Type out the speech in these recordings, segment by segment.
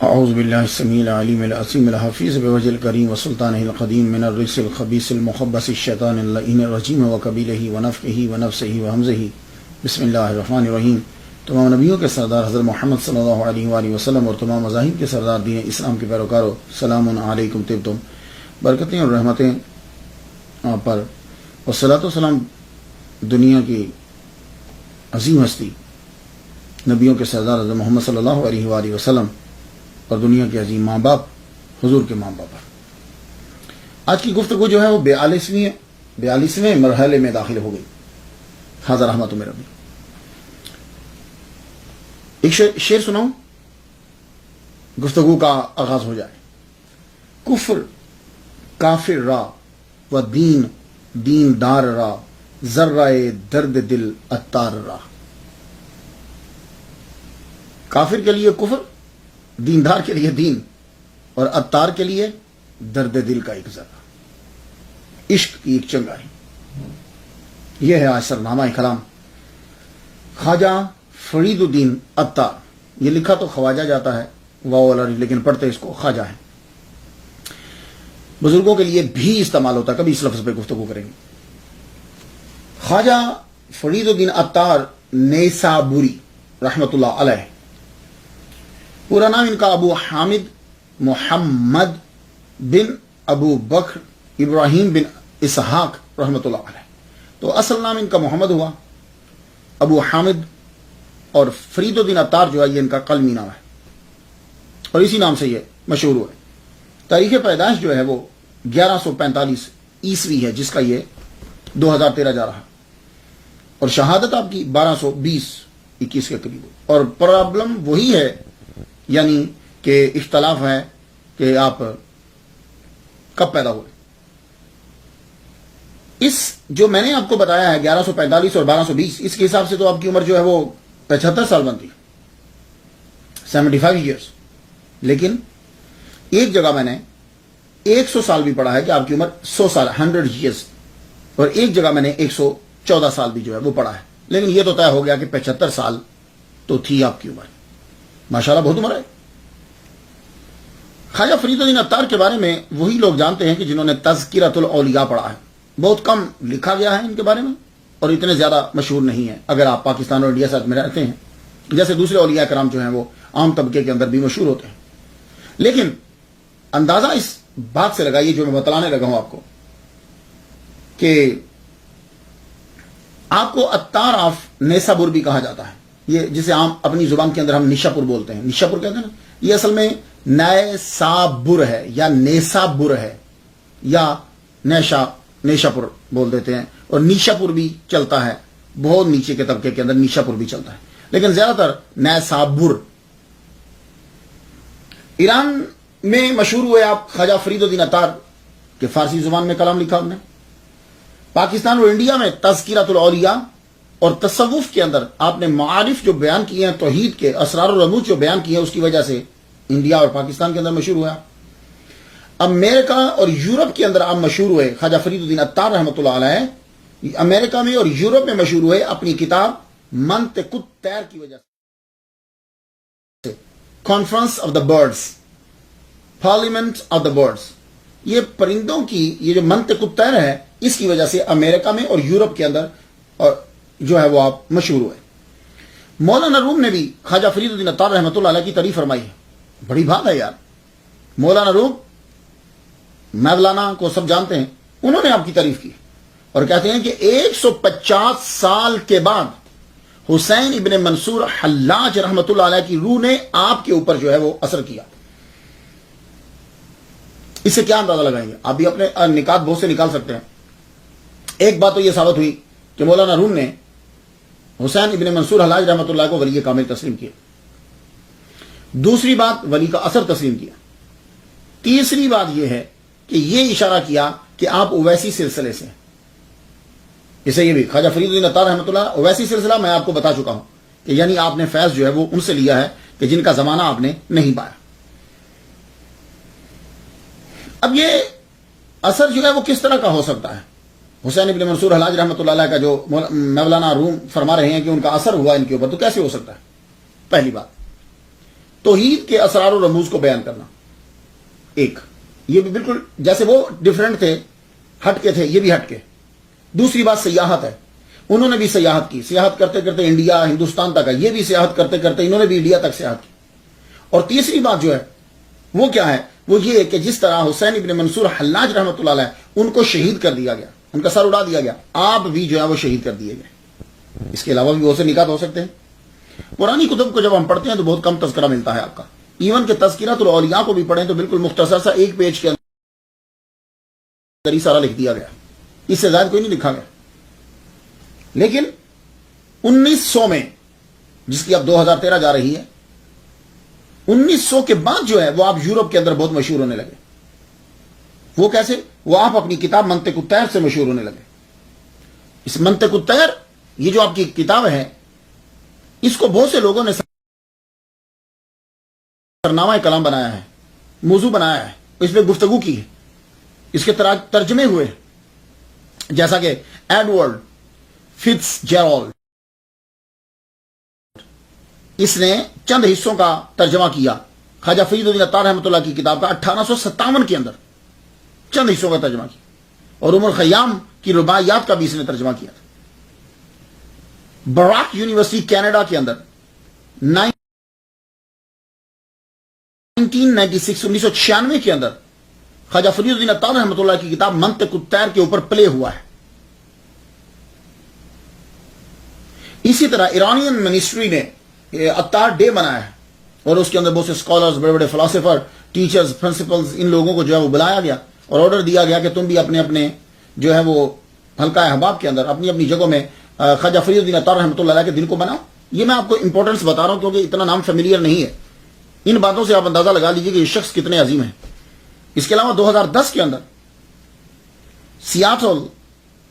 اعوذ باللہ السمیع العلیم العظیم الحفیظ بوجہ الکریم وسلطانہ القدیم من الرجس الخبیث المخبث الشیطان اللعین الرجیم وقبیلہ ونفخہ ونفثہ وہمزہ بسم اللہ الرحمن الرحیم۔ تمام نبیوں کے سردار حضرت محمد صلی اللہ علیہ وآلہ وسلم اور تمام مذاہب کے سردار دین اسلام کے پیروکاروں، سلام علیکم طبتم، برکتیں اور رحمتیں آپ پر، اور صلاۃ و سلام دنیا کی عظیم ہستی نبیوں کے سردار حضرت محمد صلی اللہ علیہ وآلہ وسلم اور دنیا کے عظیم ماں باپ حضور کے ماں باپ پر۔ آج کی گفتگو جو ہے وہ 42ویں مرحلے میں داخل ہو گئی۔ حاضر رحمت میں ربی ایک شعر سناؤں، گفتگو کا آغاز ہو جائے۔ کفر کافر را و دین دیندار را، ذرہ درد دل عطار را۔ کافر کے لیے کفر، دیندار کے لیے دین، اور عطار کے لیے درد دل کا ایک ذرہ، عشق کی ایک چنگاری۔ یہ ہے آج سرنامہ کلام خواجہ فرید الدین عطار۔ یہ لکھا تو خواجہ جاتا ہے واو والا، لیکن پڑھتے اس کو خواجہ ہے۔ بزرگوں کے لیے بھی استعمال ہوتا ہے، کبھی اس لفظ پہ گفتگو کریں گے۔ خواجہ فرید الدین عطار نیسابوری رحمۃ اللہ علیہ، پورا نام ان کا ابو حامد محمد بن ابو بکر ابراہیم بن اسحاق رحمۃ اللہ علیہ۔ تو اصل نام ان کا محمد ہوا، ابو حامد، اور فرید الدین عطار جو ہے یہ ان کا قلمی نام ہے، اور اسی نام سے یہ مشہور ہوا ہے۔ تاریخ پیدائش جو ہے وہ 1145 عیسوی ہے، جس کا یہ 2013 جا رہا، اور شہادت آپ کی 1220-21 کے قریب۔ اور پرابلم وہی ہے، یعنی کہ اختلاف ہے کہ آپ کب پیدا ہوئے۔ اس جو میں نے آپ کو بتایا ہے 1145 اور 1220، اس کے حساب سے تو آپ کی عمر جو ہے وہ 75 سال بنتی، 75 ایئرس۔ لیکن ایک جگہ میں نے 100 سال بھی پڑھا ہے کہ آپ کی عمر 100 سال 100 ایئرس، اور ایک جگہ میں نے 114 سال بھی جو ہے وہ پڑھا ہے۔ لیکن یہ تو طے ہو گیا کہ 75 سال تو تھی آپ کی عمر، ماشاءاللہ بہت عمر ہے۔ خواجہ فرید الدین عطار کے بارے میں وہی لوگ جانتے ہیں کہ جنہوں نے تذکرۃ الاولیاء پڑھا ہے۔ بہت کم لکھا گیا ہے ان کے بارے میں، اور اتنے زیادہ مشہور نہیں ہے اگر آپ پاکستان اور انڈیا ساتھ میں رہتے ہیں، جیسے دوسرے اولیاء کرام جو ہیں وہ عام طبقے کے اندر بھی مشہور ہوتے ہیں۔ لیکن اندازہ اس بات سے لگائیے جو میں بتلانے لگا ہوں آپ کو، کہ آپ کو عطار آف نیسابور بھی کہا جاتا ہے، یہ جسے عام اپنی زبان کے اندر ہم نشاپور بولتے ہیں، نشاپور کہتے ہیں نا، یہ اصل میں نیسابور ہے یا نیسابور ہے، یا نیشاپور بول دیتے ہیں، اور نیشاپور بھی چلتا ہے، بہت نیچے کے طبقے کے اندر نیشاپور بھی چلتا ہے، لیکن زیادہ تر نیسابور۔ ایران میں مشہور ہوئے آپ خواجہ فرید الدین عطار کہ فارسی زبان میں کلام لکھا انہوں نے۔ پاکستان اور انڈیا میں تذکرۃ الاولیاء اور تصوف کے اندر آپ نے معارف جو بیان کیے ہیں، توحید کے اسرار و رموز جو بیان کیے ہیں، اس کی وجہ سے انڈیا اور پاکستان کے اندر مشہور ہوا۔ امریکہ اور یورپ کے اندر آپ مشہور ہوئے، خواجہ فرید الدین عطار رحمۃ اللہ علیہ امریکہ میں اور یورپ میں مشہور ہوئے اپنی کتاب منطق الطیر کی وجہ سے۔ Conference of the birds, parliament of the birds, یہ پرندوں کی یہ جو منطق الطیر ہے، اس کی وجہ سے امریکہ میں اور یورپ کے اندر اور جو ہے وہ آپ مشہور ہوئے۔ مولانا روم نے بھی خواجہ فرید الدین عطار رحمۃ اللہ علیہ کی تعریف فرمائی ہے۔ بڑی بات ہے یار، مولانا روم مولانا کو سب جانتے ہیں، انہوں نے آپ کی تعریف کی اور کہتے ہیں کہ 150 سال کے بعد حسین ابن منصور حلاج رحمۃ اللہ علیہ کی روح نے آپ کے اوپر جو ہے وہ اثر کیا۔ اس سے کیا اندازہ لگائیں گے؟ آپ بھی اپنے نکات بہت سے نکال سکتے ہیں۔ ایک بات تو یہ ثابت ہوئی کہ مولانا روم نے حسین ابن منصور حلاج رحمۃ اللہ کو ولی کامل تسلیم کیا۔ دوسری بات، ولی کا اثر تسلیم کیا۔ تیسری بات یہ ہے کہ یہ اشارہ کیا کہ آپ اویسی سلسلے سے ہیں۔ اسے یہ بھی خواجہ فرید الدین عطار رحمۃ اللہ، اویسی سلسلہ میں آپ کو بتا چکا ہوں کہ یعنی آپ نے فیض جو ہے وہ ان سے لیا ہے کہ جن کا زمانہ آپ نے نہیں پایا۔ اب یہ اثر جو ہے وہ کس طرح کا ہو سکتا ہے؟ حسین ابن منصور حلاج رحمۃ اللہ علیہ کا جو مولانا روم فرما رہے ہیں کہ ان کا اثر ہوا ان کے اوپر، تو کیسے ہو سکتا ہے؟ پہلی بات، توحید کے اسرار و رموز کو بیان کرنا. ایک یہ بھی بالکل جیسے وہ ڈیفرنٹ تھے, ہٹ کے تھے, یہ بھی ہٹ کے. دوسری بات سیاحت ہے, انہوں نے بھی سیاحت کی, سیاحت کرتے کرتے انڈیا ہندوستان تک ہے, یہ بھی سیاحت کرتے کرتے انہوں نے بھی انڈیا تک سیاحت کی. اور تیسری بات جو ہے وہ کیا ہے, وہ یہ ہے کہ جس طرح حسین ابن منصور حلاج رحمۃ اللہ علیہ ان کو شہید کر دیا گیا, ان کا سر اڑا دیا گیا, آپ بھی جو ہے وہ شہید کر دیے گئے. اس کے علاوہ بھی بہت سے نکات ہو سکتے ہیں. پرانی کتب کو جب ہم پڑھتے ہیں تو بہت کم تذکرہ ملتا ہے آپ کا. ایون کہ تذکرۃ الاولیاء کو بھی پڑھیں تو بالکل مختصر سا ایک پیج کے اندر ہی سارا لکھ دیا گیا, اس سے زائد کوئی نہیں لکھا گیا. لیکن 1900 میں, جس کی اب 2013 جا رہی ہے, 1900 کے بعد جو ہے وہ آپ یورپ کے اندر بہت مشہور ہونے لگے. وہ کیسے؟ وہ آپ اپنی کتاب منطق الطیر سے مشہور ہونے لگے. اس منطق الطیر, یہ جو آپ کی کتاب ہے, اس کو بہت سے لوگوں نے سرنامہ کلام بنایا ہے, موضوع بنایا ہے, اس پہ گفتگو کی ہے, اس کے ترجمے ہوئے, جیسا کہ ایڈورڈ فٹز جیرالڈ, اس نے چند حصوں کا ترجمہ کیا. خواجہ فرید الدین عطار رحمۃ اللہ کی کتاب کا 1857 کے اندر چند حصوں کا ترجمہ کیا. اور عمر خیام کی رباعیات کا بھی اس نے ترجمہ کیا تھا. براک یونیورسٹی کینیڈا کے اندر 1996 کے اندر خواجہ فرید الدین عطار رحمۃ اللہ کی کتاب منطق الطیر کے اوپر پلے ہوا ہے. اسی طرح ایرانین منسٹری نے عطار ڈے منایا ہے, اور اس کے اندر بہت سے اسکالرز, بڑے بڑے فلاسفر, ٹیچرز, پرنسپلز, ان لوگوں کو جو ہے وہ بلایا گیا اور آرڈر دیا گیا کہ تم بھی اپنے اپنے جو ہے وہ حلقہ احباب کے اندر اپنی اپنی جگہوں میں خواجہ فرید الدین عطار رحمۃ اللہ علیہ کے دن کو بناؤ. یہ میں آپ کو امپورٹنس بتا رہا ہوں کیونکہ اتنا نام فیملیئر نہیں ہے. ان باتوں سے آپ اندازہ لگا لیجئے کہ یہ شخص کتنے عظیم ہیں. اس کے علاوہ 2010 کے اندر سیاٹل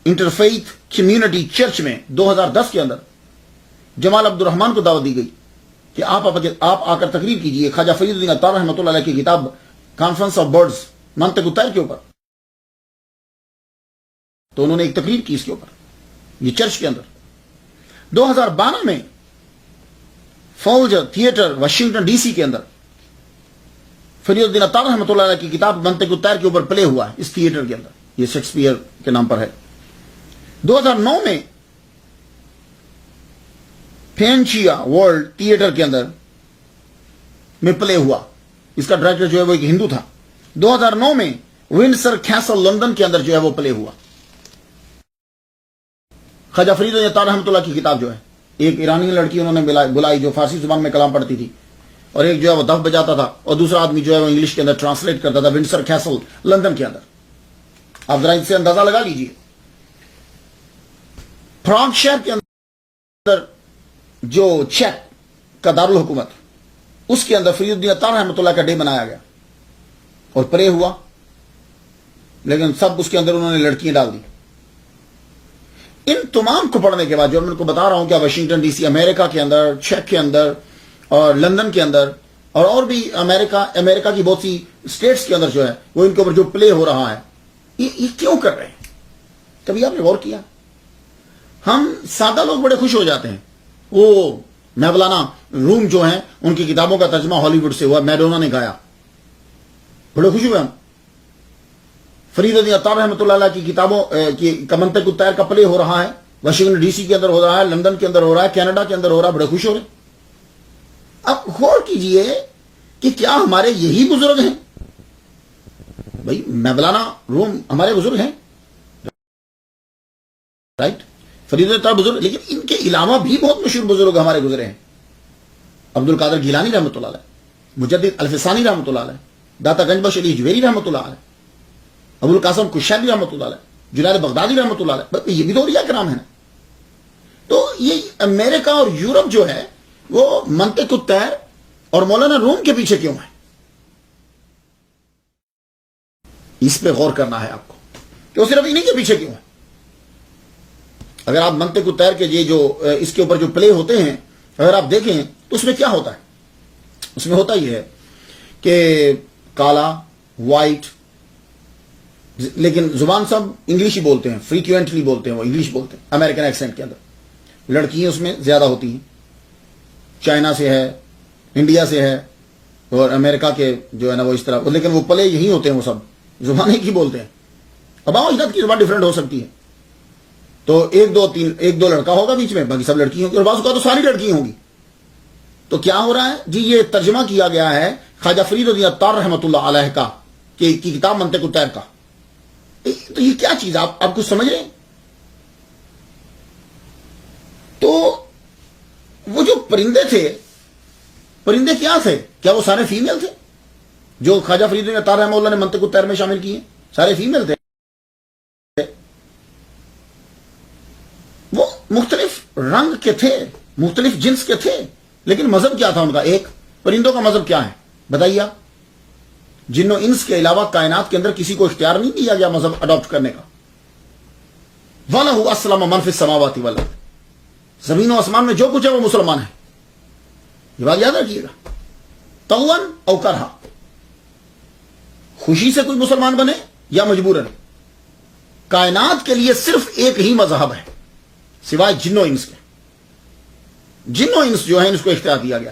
انٹرفیتھ کمیونٹی چرچ میں 2010 کے اندر جمال عبد الرحمان کو دعوت دی گئی کہ آپ آ کر تقریر کیجئے خواجہ فرید الدین عطار رحمۃ اللہ علیہ کی کتاب کانفرنس آف برڈز منطق الطیر کے اوپر. تو انہوں نے ایک تقریر کی اس کے اوپر, یہ چرچ کے اندر. 2012 میں فولجر تھیٹر واشنگٹن ڈی سی کے اندر فرید الدین عطار رحمۃ اللہ علیہ کی کتاب منطق الطیر کے اوپر پلے ہوا ہے اس تھیٹر کے اندر, یہ شیکسپیئر کے نام پر ہے. 2009 میں فینچیا ورلڈ تھیٹر کے اندر میں پلے ہوا, اس کا ڈائریکٹر جو ہے وہ ایک ہندو تھا. 2009 میں ونڈسر کیسل لندن کے اندر جو ہے وہ پلے ہوا. خواجہ فرید الدین عطار رحمۃ اللہ کی کتاب جو ہے, ایک ایرانی لڑکی انہوں نے بلائی جو فارسی زبان میں کلام پڑھتی تھی, اور ایک جو ہے وہ دف بجاتا تھا, اور دوسرا آدمی جو ہے وہ انگلش کے اندر ٹرانسلیٹ کرتا تھا ونڈسر کیسل لندن کے اندر. آپ ذرا اس سے اندازہ لگا لیجئے. پراگ شہر کے اندر جو چیک کا دارالحکومت, اس کے اندر فرید الدین عطار رحمۃ اللہ کا ڈے منایا گیا اور پرے ہوا, لیکن سب اس کے اندر انہوں نے لڑکیاں ڈال دی. ان تمام کو پڑھنے کے بعد جو میں ان کو بتا رہا ہوں کہ واشنگٹن ڈی سی امریکہ کے اندر, چیک کے اندر, اور لندن کے اندر, اور بھی امریکہ کی بہت سی اسٹیٹس کے اندر جو ہے وہ ان کے اوپر جو پلے ہو رہا ہے, یہ کیوں کر رہے ہیں؟ کبھی آپ نے غور کیا؟ ہم سادہ لوگ بڑے خوش ہو جاتے ہیں. وہ مولانا روم جو ہیں ان کی کتابوں کا ترجمہ ہالی ووڈ سے ہوا, میڈونا نے گایا, بڑے خوش ہوئے ہم. فرید الدین عطار رحمۃ اللہ علیہ کی کتابوں کا منطق الطیر کا پلے ہو رہا ہے, واشنگٹن ڈی سی کے اندر ہو رہا ہے, لندن کے اندر ہو رہا ہے, کینیڈا کے اندر ہو رہا ہے, بڑے خوش ہو رہے. اب غور کیجئے کہ کیا ہمارے یہی بزرگ ہیں؟ بھائی مولانا روم ہمارے بزرگ ہیں, رائٹ, فرید الدین عطار بزرگ, لیکن ان کے علاوہ بھی بہت مشہور بزرگ ہمارے گزرے ہیں. عبد القادر گیلانی رحمۃ اللہ علیہ, مجدد الفسانی رحمۃ اللہ علیہ, داتا گنج بخش علی جویری رحمۃ اللہ علیہ, ابو القاسم کشیری رحمۃ اللہ علیہ, جنید بغدادی رحمۃ اللہ علیہ, یہ بھی تو اولیاء کرام ہیں. تو یہ امریکہ اور یورپ جو ہے وہ منطق الطیر اور مولانا روم کے پیچھے کیوں ہے؟ اس پہ غور کرنا ہے آپ کو کہ وہ صرف انہی کے پیچھے کیوں ہے. اگر آپ منطق الطیر کے یہ جو اس کے اوپر جو پلے ہوتے ہیں اگر آپ دیکھیں تو اس میں کیا ہوتا ہے؟ اس میں ہوتا یہ ہے کہ کالا, وائٹ, لیکن زبان سب انگلش ہی بولتے ہیں, فریکوینٹلی بولتے ہیں, وہ انگلش بولتے ہیں امریکن ایکسنٹ کے اندر. لڑکیاں اس میں زیادہ ہوتی ہیں, چائنا سے ہے, انڈیا سے ہے, اور امریکہ کے جو ہے نا وہ اس طرح، لیکن وہ پلے یہی ہوتے ہیں، وہ سب زبانیں کی بولتے ہیں. ابا اجداد کی زبان ڈفرینٹ ہو سکتی ہے، تو ایک دو لڑکا ہوگا بیچ میں، باقی سب لڑکی ہوں گی، اور بعض اوقات تو ساری لڑکی ہوں گی. تو کیا ہو رہا ہے جی؟ یہ ترجمہ کیا گیا ہے خواجہ فرید الدین عطار رحمۃ اللہ علیہ کا کی کتاب منطق الطیر کا. تو یہ کیا چیز آپ کچھ سمجھ رہے ہیں؟ تو وہ جو پرندے تھے، پرندے کیا تھے؟ کیا وہ سارے فیمیل تھے جو خواجہ فرید الدین عطار رحمہ اللہ نے منطق الطیر میں شامل کیے؟ سارے فیمیل تھے. وہ مختلف رنگ کے تھے، مختلف جنس کے تھے، لیکن مذہب کیا تھا ان کا؟ ایک. پرندوں کا مذہب کیا ہے بتائیے آپ؟ جن و انس کے علاوہ کائنات کے اندر کسی کو اختیار نہیں دیا گیا مذہب اڈاپٹ کرنے کا. وَلَهُ أَسْلَمَ مَنْ فِي السَّمَاوَاتِ وَالْأَرْضِ، زمین و آسمان میں جو کچھ ہے وہ مسلمان ہے. یہ بات یاد رکھیے گا. طوعاً او کرہا، خوشی سے کوئی مسلمان بنے یا مجبوراً. کائنات کے لیے صرف ایک ہی مذہب ہے سوائے جن و انس کے. جن و انس جو ہے اس کو اختیار دیا گیا.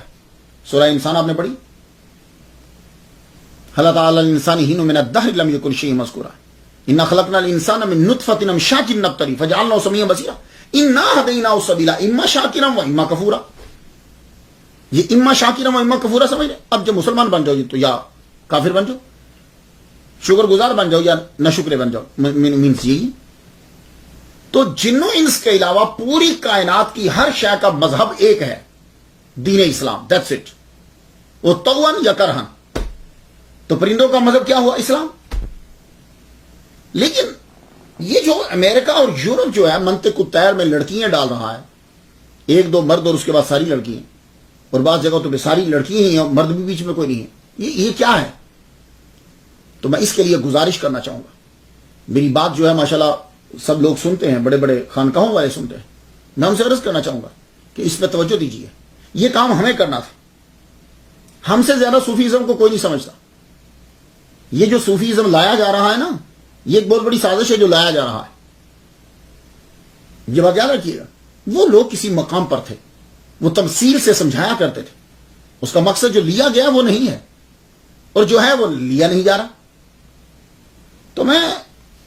سورہ انسان آپ نے پڑھی؟ حَلَ عَلَى الْإِنسَانِ حِينٌ مِنَ الدَّهْرِ لَمْ يَكُنْ شَيْئًا مَذْكُورًا إِنَّا خَلَقْنَا الْإِنسَانَ مِن نُطْفَةٍ أَمْشَاجٍ نَبْتَلِيهِ فَجَعَلْنَاهُ سَمِيعًا بَصِيرًا إِنَّا هَدَيْنَاهُ السَّبِيلَ إِمَّا شَاكِرًا وَإِمَّا كَفُورًا. یہ اما شاکرا و اما کفورا سمجھ رہے؟ اب جب مسلمان بن جاؤ تو یا کافر بن جاؤ، شکر گزار بن جاؤ یا نہ شکر بن جاؤ، مینس یہی. تو جن و انس کے علاوہ پوری کائنات کی ہر شے کا مذہب ایک ہے، دین اسلام. That's it. وہ طوعاً یا کرہن. تو پرندوں کا مذہب کیا ہوا؟ اسلام. لیکن یہ جو امریکہ اور یورپ جو ہے منطق الطیر میں لڑکیاں ڈال رہا ہے، ایک دو مرد اور اس کے بعد ساری لڑکیاں، اور بعض جگہ تو ساری لڑکیاں ہی ہیں، مرد بھی بیچ میں کوئی نہیں ہے. یہ کیا ہے؟ تو میں اس کے لیے گزارش کرنا چاہوں گا. میری بات جو ہے ماشاءاللہ سب لوگ سنتے ہیں، بڑے بڑے خانقاہوں والے سنتے ہیں. میں ان سے عرض کرنا چاہوں گا کہ اس پہ توجہ دیجیے. یہ کام ہمیں کرنا تھا. ہم سے زیادہ صوفیزم کو کوئی نہیں سمجھتا. یہ جو صوفیزم لایا جا رہا ہے نا، یہ ایک بہت بڑی سازش ہے جو لایا جا رہا ہے. یہ بات یاد رکھیے گا. وہ لوگ کسی مقام پر تھے، وہ تمثیل سے سمجھایا کرتے تھے. اس کا مقصد جو لیا گیا وہ نہیں ہے، اور جو ہے وہ لیا نہیں جا رہا. تو میں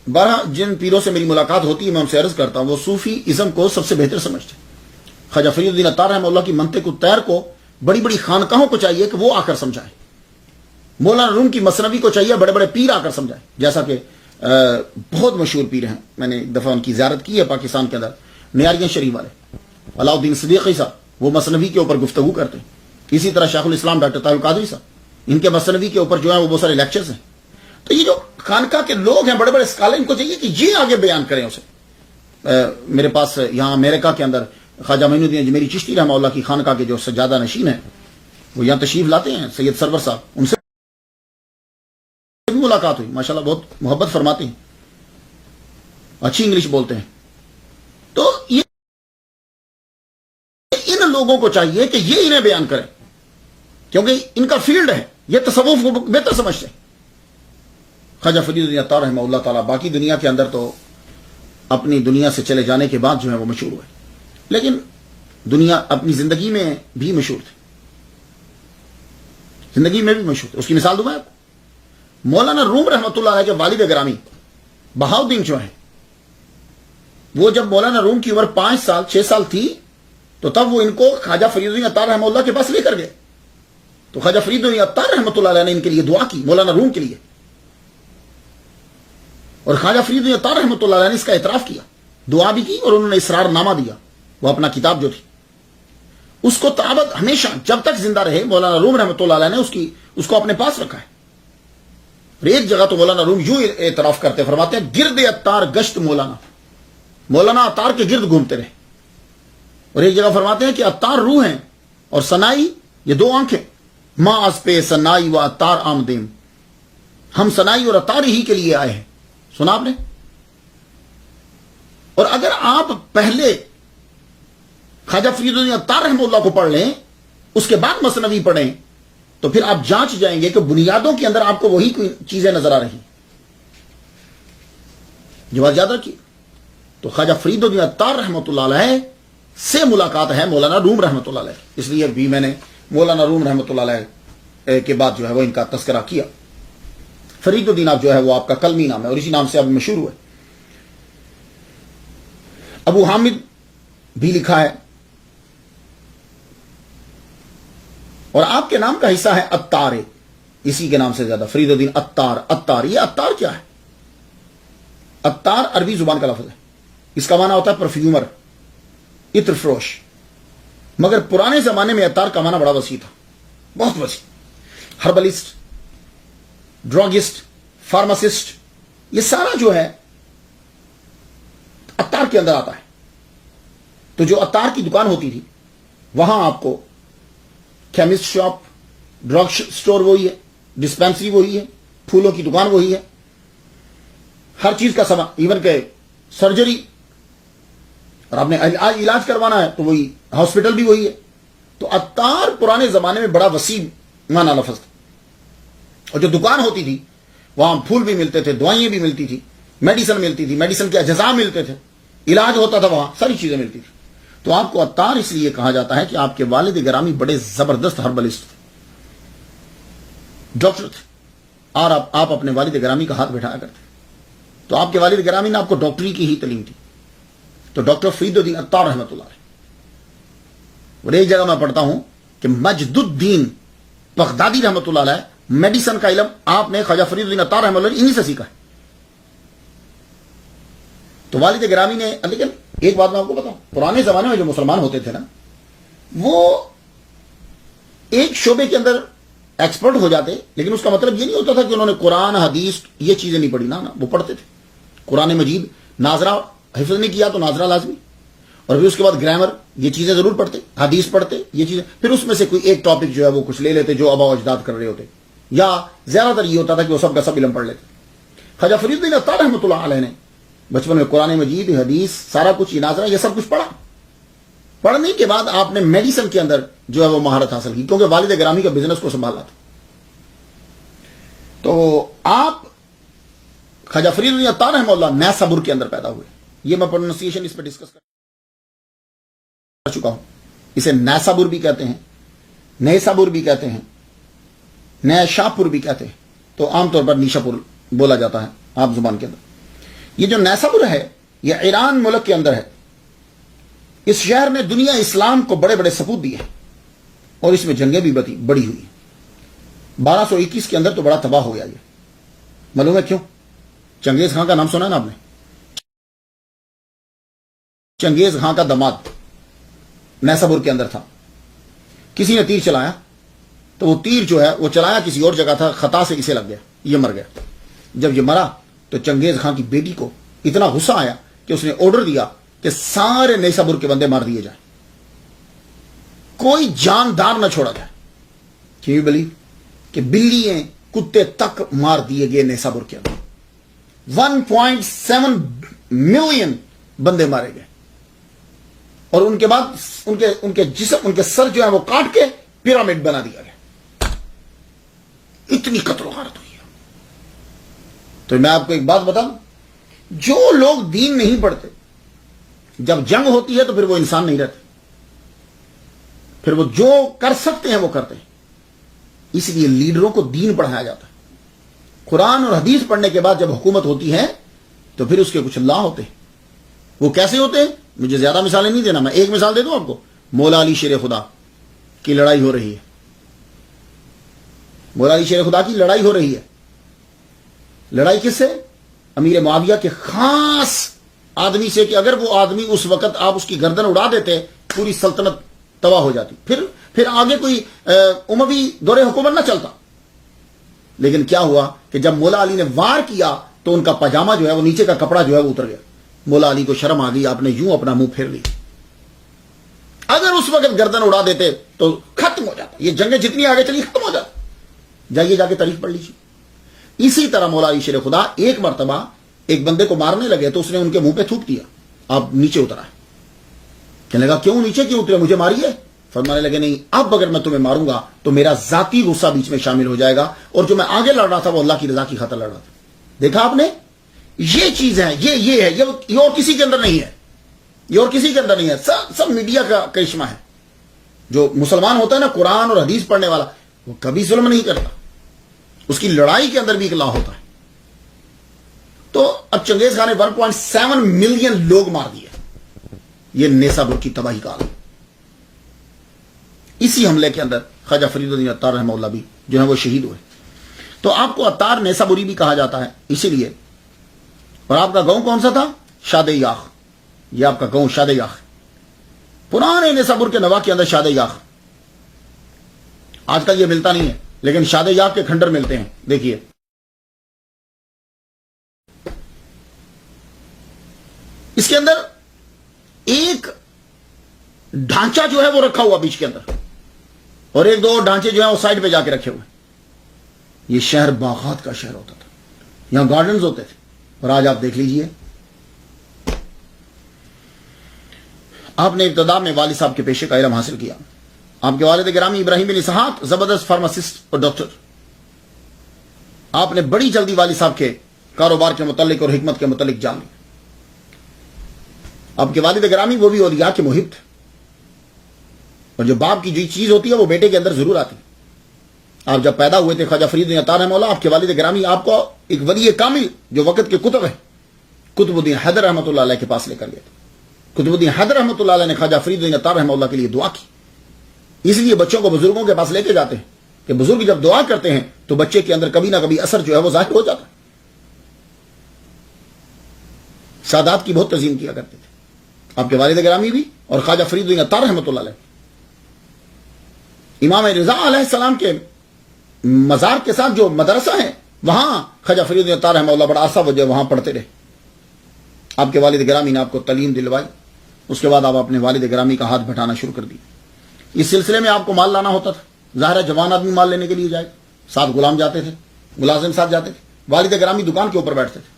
بارہ جن پیروں سے میری ملاقات ہوتی ہے میں ان سے عرض کرتا ہوں، وہ صوفی ازم کو سب سے بہتر سمجھتے ہیں. خواجہ فرید الدین عطار رحمہ اللہ کی منطق الطیر کو بڑی بڑی خانقاہوں کو چاہیے کہ وہ آ کر سمجھائیں. مولانا روم کی مثنوی کو چاہیے بڑے بڑے پیر آ کر سمجھائیں. جیسا کہ بہت مشہور پیر ہیں، میں نے ایک دفعہ ان کی زیارت کی ہے پاکستان کے اندر، نیاریاں شریف والے علاؤ الدین صدیقی صاحب، وہ مثنوی کے اوپر گفتگو کرتے ہیں. اسی طرح شیخ الاسلام ڈاکٹر طاہر القادری صاحب، ان کے مثنوی کے اوپر جو ہے وہ بہت سارے لیکچرز ہیں. تو یہ جو خانقاہ کے لوگ ہیں بڑے بڑے اسکالر، ان کو چاہیے کہ یہ آگے بیان کریں اسے. میرے پاس یہاں امریکہ کے اندر خواجہ معین الدین اجمیری چشتی رحمہ اللہ کی خانقاہ کے جو سجادہ نشین ہیں وہ یہاں تشریف لاتے ہیں، سید سرور صاحب، ان سے بھی ملاقات ہوئی. ماشاءاللہ بہت محبت فرماتے ہیں، اچھی انگلش بولتے ہیں. تو یہ ان لوگوں کو چاہیے کہ یہ انہیں بیان کریں، کیونکہ ان کا فیلڈ ہے، یہ تصوف کو بہتر سمجھتے ہیں. خواجہ فرید الدین عطار رحمہ اللہ تعالیٰ باقی دنیا کے اندر تو اپنی دنیا سے چلے جانے کے بعد جو ہے وہ مشہور ہوئے، لیکن دنیا اپنی زندگی میں بھی مشہور تھے. زندگی میں بھی مشہور تھے. اس کی مثال دوں میں آپ کو. مولانا روم رحمۃ اللہ علیہ کے والد گرامی بہاؤدین جو ہیں، وہ جب مولانا روم کی عمر 5 سال 6 سال تھی تو تب وہ ان کو خواجہ فرید الدین عطار رحمہ اللہ کے پاس لے کر گئے. تو خواجہ فرید الدین عطار رحمۃ اللہ علیہ نے ان کے لیے دعا کی، مولانا روم کے لیے. اور خواجہ فرید الدین عطار رحمۃ اللہ علیہ نے اس کا اعتراف کیا، دعا بھی کی، اور انہوں نے اصرار نامہ دیا. وہ اپنا کتاب جو تھی اس کو تابت ہمیشہ جب تک زندہ رہے مولانا روم رحمۃ اللہ علیہ نے اس کو اپنے پاس رکھا ہے. اور ایک جگہ تو مولانا روم یوں اعتراف کرتے فرماتے ہیں، گرد عطار گشت مولانا عطار کے گرد گھومتے رہے. اور ایک جگہ فرماتے ہیں کہ عطار روح ہیں اور سنائی یہ 2 آنکھیں. ما از پہ سنائی و عطار آمدیم، ہم سنائی اور عطار ہی کے لیے آئے ہیں. سنا آپ نے؟ اور اگر آپ پہلے خواجہ فرید الدین عطار رحمہ اللہ کو پڑھ لیں، اس کے بعد مثنوی پڑھیں، تو پھر آپ جانچ جائیں گے کہ بنیادوں کے اندر آپ کو وہی کوئی چیزیں نظر آ رہی. یہ بات یاد رکھیے. تو خواجہ فرید الدین عطار رحمۃ اللہ علیہ سے ملاقات ہے مولانا روم رحمۃ اللہ علیہ. اس لیے بھی میں نے مولانا روم رحمۃ اللہ علیہ کے بعد جو ہے وہ ان کا تذکرہ کیا. فرید الدین آپ جو ہے وہ آپ کا کلمی نام ہے اور اسی نام سے اب مشہور ہوئے. ابو حامد بھی لکھا ہے اور آپ کے نام کا حصہ ہے اتار، اسی کے نام سے زیادہ فرید الدین اتار. اتار، یہ اتار کیا ہے؟ اتار عربی زبان کا لفظ ہے، اس کا معنی ہوتا ہے پرفیومر، عطر فروش. مگر پرانے زمانے میں اتار کا معنی بڑا وسیع تھا، بہت وسیع. ہربلسٹ، ڈرگسٹ، فارماسسٹ، یہ سارا جو ہے اتار کے اندر آتا ہے. تو جو اتار کی دکان ہوتی تھی وہاں آپ کو کیمسٹ شاپ، ڈرگ سٹور وہی ہے، ڈسپینسری وہی ہے، پھولوں کی دکان وہی ہے، ہر چیز کا سامان، ایون کہ سرجری، اور آپ نے علاج کروانا ہے تو وہی ہاسپٹل بھی وہی ہے. تو اتار پرانے زمانے میں بڑا وسیع معنی لفظ تھا. اور جو دکان ہوتی تھی وہاں پھول بھی ملتے تھے، دوائیں بھی ملتی تھی، میڈیسن ملتی تھی، میڈیسن کے اجزاء ملتے تھے، علاج ہوتا تھا وہاں، ساری چیزیں ملتی تھی. تو آپ کو اتار اس لیے کہا جاتا ہے کہ آپ کے والد گرامی بڑے زبردست ہربلسٹ تھے، ڈاکٹر تھے، اور آپ اپنے والد گرامی کا ہاتھ بٹھایا کرتے. تو آپ کے والد گرامی نے آپ کو ڈاکٹری کی ہی تعلیم دی. تو ڈاکٹر فرید الدین اتار رحمۃ اللہ علیہ. اور ایک جگہ میں پڑھتا ہوں کہ مجد الدین بغدادی رحمۃ اللہ علیہ میڈیسن کا علم آپ نے خواجہ فرید الدین اتار رحمۃ اللہ علیہ انہی سے سیکھا ہے. تو والد گرامی نے، لیکن ایک بات میں آپ کو بتاؤں، پرانے زمانے میں جو مسلمان ہوتے تھے نا وہ ایک شعبے کے اندر ایکسپرٹ ہو جاتے، لیکن اس کا مطلب یہ نہیں ہوتا تھا کہ انہوں نے قرآن حدیث یہ چیزیں نہیں پڑھی. نا وہ پڑھتے تھے. قرآن مجید ناظرہ حفظ نہیں کیا تو ناظرہ لازمی، اور پھر اس کے بعد گرامر یہ چیزیں ضرور پڑھتے، حدیث پڑھتے، یہ چیزیں، پھر اس میں سے کوئی ایک ٹاپک جو ہے وہ کچھ لے لیتے جو آبا و اجداد کر رہے ہوتے، یا زیادہ تر یہ ہوتا تھا کہ وہ سب کا سب علم پڑھ لیتے. خواجہ فرید الدین اتار رحمۃ اللہ علیہ نے بچپن میں قرآن مجید، حدیث، سارا کچھ، یہ ناظرہ، یہ سب کچھ پڑھا. پڑھنے کے بعد آپ نے میڈیسن کے اندر جو ہے وہ مہارت حاصل کی، کیونکہ والد گرامی کا بزنس کو سنبھالا تھا. تو آپ خواجہ فرید الدین اتار رحمہ اللہ نیسابور کے اندر پیدا ہوئے. یہ میں پروننسیشن اس پہ ڈسکس کر چکا ہوں. اسے نیسابور بھی کہتے ہیں، نیسابور بھی کہتے ہیں، نیشاپور بھی کہتے ہیں. تو عام طور پر نیشاپور بولا جاتا ہے عام زبان کے اندر. یہ جو نیسابور ہے یہ ایران ملک کے اندر ہے. اس شہر نے دنیا اسلام کو بڑے بڑے سپوت دیے اور اس میں جنگیں بھی بڑی ہوئی. 1221 کے اندر تو بڑا تباہ ہو گیا. یہ معلوم ہے کیوں؟ چنگیز خان کا نام سنا ہے نا آپ نے؟ چنگیز خان کا داماد نیسابور کے اندر تھا. کسی نے تیر چلایا تو وہ تیر جو ہے وہ چلایا کسی اور جگہ تھا، خطا سے اسے لگ گیا، یہ مر گیا. جب یہ مرا تو چنگیز خان کی بیٹی کو اتنا غصہ آیا کہ اس نے آرڈر دیا کہ سارے نیسابور کے بندے مار دیے جائیں، کوئی جاندار نہ چھوڑا جائے. کیوں یو بلیو کہ بلیاں کتے تک مار دیے گئے نیسابور کے اندر. 1.7 ملین بندے مارے گئے اور ان کے بعد ان کے جسم، ان کے سر جو ہے وہ کاٹ کے پیرامڈ بنا دیا گیا. اتنی قتل و غارت ہوئی ہے. تو میں آپ کو ایک بات بتا دوں، جو لوگ دین نہیں پڑھتے جب جنگ ہوتی ہے تو پھر وہ انسان نہیں رہتے، پھر وہ جو کر سکتے ہیں وہ کرتے ہیں. اس لیے لیڈروں کو دین پڑھایا جاتا ہے. قرآن اور حدیث پڑھنے کے بعد جب حکومت ہوتی ہے تو پھر اس کے کچھ لا ہوتے ہیں. وہ کیسے ہوتے ہیں؟ مجھے زیادہ مثالیں نہیں دینا، میں ایک مثال دے دوں آپ کو. مولا علی شیر خدا کی لڑائی ہو رہی ہے. مولا علی شیر خدا کی لڑائی ہو رہی ہے. لڑائی کس سے؟ امیر معاویہ کے خاص آدمی سے، کہ اگر وہ آدمی اس وقت آپ اس کی گردن اڑا دیتے پوری سلطنت تباہ ہو جاتی، پھر آگے کوئی اموی دور حکومت نہ چلتا. لیکن کیا ہوا کہ جب مولا علی نے وار کیا تو ان کا پاجامہ جو ہے وہ نیچے کا کپڑا جو ہے وہ اتر گیا. مولا علی کو شرم آ گئی، آپ نے یوں اپنا منہ پھیر لی. اگر اس وقت گردن اڑا دیتے تو ختم ہو جاتا. یہ جنگیں جتنی آگے چلی ختم ہو جاتی. جائیے جا کے تاریخ پڑھ لیجیے. اسی طرح مولا علی شیر خدا ایک مرتبہ ایک بندے کو مارنے لگے تو اس نے ان کے منہ پہ تھوک دیا. آپ نیچے اترا ہے. کہنے لگا کیوں نیچے کیوں اترے، مجھے ماریے؟ فرمانے لگے نہیں، اب اگر میں تمہیں ماروں گا تو میرا ذاتی غصہ بیچ میں شامل ہو جائے گا، اور جو میں آگے لڑ رہا تھا وہ اللہ کی رضا کی خاطر لڑ رہا تھا. دیکھا آپ نے، یہ چیز ہے، یہ ہے، یہ اور کسی کے اندر نہیں ہے. یہ اور کسی کے اندر نہیں ہے. سب میڈیا کا کرشمہ ہے. جو مسلمان ہوتا ہے نا قرآن اور حدیث پڑھنے والا، وہ کبھی ظلم نہیں کرتا، اس کی لڑائی کے اندر بھی ایک لا ہوتا ہے. تو اب چنگیز خان نے 1.7 ملین لوگ مار دیے. یہ نیسابور کی تباہی کا حال. اسی حملے کے اندر خواجہ فرید الدین عطار رحمہ اللہ بھی جو ہے وہ شہید ہوئے. تو آپ کو عطار نیسابوری بھی کہا جاتا ہے اسی لیے. اور آپ کا گاؤں کون سا تھا؟ شاد یاخ. یہ آپ کا گاؤں شاد یاخ، پرانے نیسابور کے نوا کے اندر شاد یاخ. آج کل یہ ملتا نہیں ہے، لیکن شاد یاخ کے کھنڈر ملتے ہیں. دیکھیے اس کے اندر ایک ڈھانچہ جو ہے وہ رکھا ہوا بیچ کے اندر، اور ایک دو ڈھانچے جو ہیں وہ سائڈ پہ جا کے رکھے ہوئے. یہ شہر باغات کا شہر ہوتا تھا، یہاں گارڈنز ہوتے تھے. اور آج آپ دیکھ لیجئے، آپ نے ابتدا میں والد صاحب کے پیشے کا علم حاصل کیا. آپ کے والد گرامی ابراہیم بن اسحاق زبردست فارماسسٹ اور ڈاکٹر. آپ نے بڑی جلدی والد صاحب کے کاروبار کے متعلق اور حکمت کے متعلق جان لی. آپ کے والد گرامی وہ بھی اولیاء کے محب تھے، اور جو باپ کی جو چیز ہوتی ہے وہ بیٹے کے اندر ضرور آتی ہے. آپ جب پیدا ہوئے تھے خواجہ فرید الدین عطار رحمہ اللہ، آپ کے والد گرامی آپ کو ایک ولی کامل جو وقت کے کتب ہے قطب الدین حیدر رحمۃ اللہ علیہ کے پاس لے کر گئے تھے. قطب الدین حیدر رحمۃ اللہ علیہ نے خواجہ فرید الدین عطار رحمہ اللہ کے لیے دعا کی. اس لیے بچوں کو بزرگوں کے پاس لے کے جاتے ہیں کہ بزرگ جب دعا کرتے ہیں تو بچے کے اندر کبھی نہ کبھی اثر جو ہے وہ ظاہر ہو جاتا ہے. سادات کی بہت تعظیم کیا کرتے تھے آپ کے والد گرامی بھی، اور خواجہ فرید الدین عطار رحمۃ اللہ علیہ. امام رضا علیہ السلام کے مزار کے ساتھ جو مدرسہ ہے وہاں خواجہ فرید الدین عطار رحمہ اللہ بڑا عرصہ وجہ وہاں پڑھتے رہے. آپ کے والد گرامی نے آپ کو تعلیم دلوائی. اس کے بعد آپ اپنے والد گرامی کا ہاتھ بٹانا شروع کر دی. اس سلسلے میں آپ کو مال لانا ہوتا تھا. ظاہر ہے جوان آدمی مال لینے کے لیے جائے، ساتھ غلام جاتے تھے، ملازم ساتھ جاتے تھے. والد گرامی دکان کے اوپر بیٹھتے تھے.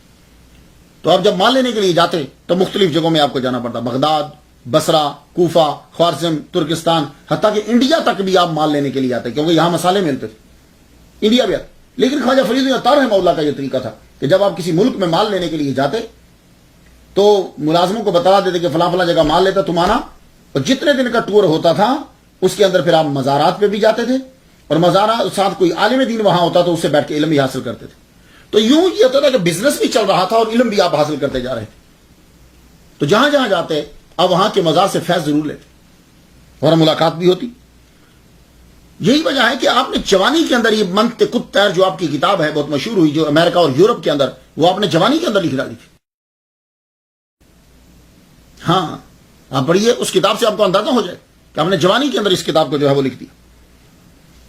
تو آپ جب مال لینے کے لیے جاتے تو مختلف جگہوں میں آپ کو جانا پڑتا، بغداد، بصرہ، کوفہ، خوارزم، ترکستان، حتیٰ کہ انڈیا تک بھی آپ مال لینے کے لیے آتے کیونکہ یہاں مسالے ملتے تھے. انڈیا بھی آتے. لیکن خواجہ فرید الدین عطار رحمہ اللہ کا یہ طریقہ تھا کہ جب آپ کسی ملک میں مال لینے کے لیے جاتے تو ملازموں کو بتا دیتے کہ فلاں فلاں جگہ مال لیتا تم آنا. اور جتنے دن کا ٹور ہوتا تھا اس کے اندر پھر آپ مزارات پہ بھی جاتے تھے، اور مزارات ساتھ کوئی عالم دین وہاں ہوتا تو اس سے بیٹھ کے علم بھی حاصل کرتے تھے. تو یوں یہ ہوتا تھا کہ بزنس بھی چل رہا تھا اور علم بھی آپ حاصل کرتے جا رہے تھے. تو جہاں جہاں جاتے اب وہاں کے مزار سے فیض ضرور لیتے اور ملاقات بھی ہوتی. یہی وجہ ہے کہ آپ نے جوانی کے اندر یہ منطق الطیر جو آپ کی کتاب ہے بہت مشہور ہوئی، جو امریکہ اور یورپ کے اندر، وہ آپ نے جوانی کے اندر لکھ ڈالی تھی. ہاں آپ پڑھیے اس کتاب سے آپ کو اندازہ ہو جائے کہ آپ نے جوانی کے اندر اس کتاب کو جو ہے وہ لکھ دیا.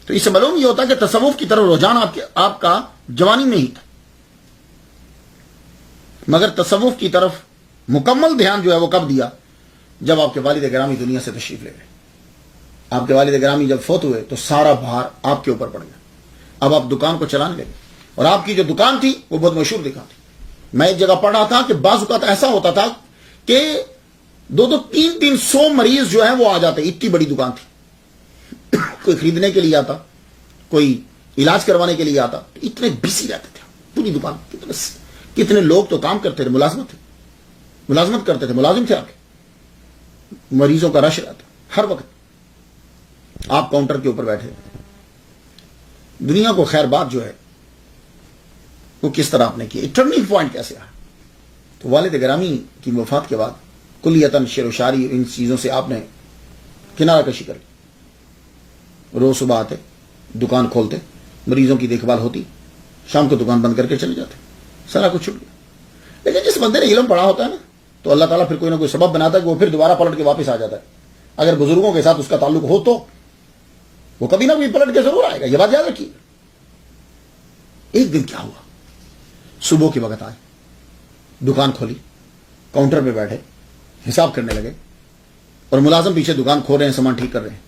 تو اس سے معلوم یہ ہوتا ہے کہ تصوف کی طرف رجحان آپ کا جوانی میں ہی تھا. مگر تصوف کی طرف مکمل دھیان جو ہے وہ کب دیا؟ جب آپ کے والد گرامی دنیا سے تشریف لے گئے. آپ کے والد گرامی جب فوت ہوئے تو سارا بھار آپ کے اوپر پڑ گیا. اب آپ دکان کو چلانے لگے، اور آپ کی جو دکان تھی وہ بہت مشہور دکان تھی. میں ایک جگہ پڑھ رہا تھا کہ بعض اوقات ایسا ہوتا تھا کہ 200-300 مریض جو ہیں وہ آ جاتے. اتنی بڑی دکان تھی. کوئی خریدنے کے لیے آتا، کوئی علاج کروانے کے لیے آتا. اتنے بزی رہتے تھے پوری دکان. کتنے لوگ تو کام کرتے تھے، ملازمت کرتے تھے، ملازم تھے. آپ کے مریضوں کا رش رہتا ہر وقت. آپ کاؤنٹر کے اوپر بیٹھے. دنیا کو خیر بات جو ہے وہ کس طرح آپ نے کی، ٹرننگ پوائنٹ کیسے آیا؟ تو والد گرامی کی وفات کے بعد کلیتاً شعر و شاعری ان چیزوں سے آپ نے کنارہ کشی کر لی. روز صبح آتے، دکان کھولتے، مریضوں کی دیکھ بھال ہوتی، شام کو دکان بند کر کے چلے جاتے. سارا کچھ چھوٹ گیا. لیکن جس بندے نے علم پڑھا ہوتا ہے نا تو اللہ تعالیٰ پھر کوئی نہ کوئی سبب بناتا ہے کہ وہ پھر دوبارہ پلٹ کے واپس آ جاتا ہے. اگر بزرگوں کے ساتھ اس کا تعلق ہو تو وہ کبھی نہ کبھی پلٹ کے ضرور آئے گا. یہ بات یاد رکھیے. ایک دن کیا ہوا، صبح کے وقت آئے، دکان کھولی، کاؤنٹر پہ بیٹھے، حساب کرنے لگے، اور ملازم پیچھے دکان کھول رہے ہیں، سامان ٹھیک کر رہے ہیں.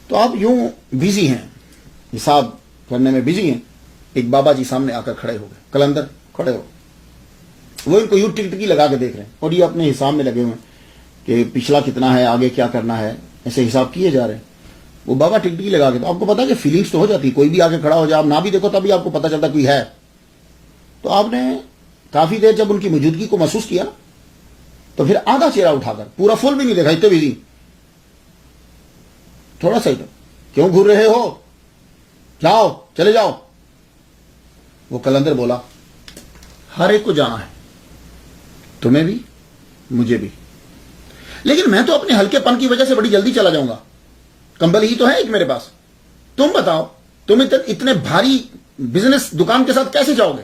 تو آپ یوں بزی ہیں، حساب کرنے میں بزی ہیں. ایک بابا جی سامنے آ کر کھڑے ہو گئے، کلندر کھڑے ہو، وہ ان کو یوں ٹک ٹکی لگا کے دیکھ رہے ہیں، اور یہ اپنے حساب میں لگے ہوئے ہیں کہ پچھلا کتنا ہے، آگے کیا کرنا ہے، ایسے حساب کیے جا رہے ہیں. وہ بابا ٹک ٹکی لگا کے، تو آپ کو پتا کہ فیلنگس تو ہو جاتی، کوئی بھی آگے کھڑا ہو جائے، آپ نہ بھی دیکھو تبھی آپ کو پتا چلتا کوئی ہے. تو آپ نے کافی دیر جب ان کی موجودگی کو محسوس کیا نا تو پھر آدھا چہرہ اٹھا کر، پورا فل بھی نہیں دیکھا، اتنے بھی تھوڑا سا ہی، کیوں گھر رہے ہو؟ جاؤ چلے جاؤ. وہ قلندر بولا ہر ایک کو جانا ہے, تمہیں بھی مجھے بھی, لیکن میں تو اپنے ہلکے پن کی وجہ سے بڑی جلدی چلا جاؤں گا, کمبل ہی تو ہے ایک میرے پاس, تم بتاؤ تم اتنے بھاری بزنس دکان کے ساتھ کیسے جاؤ گے؟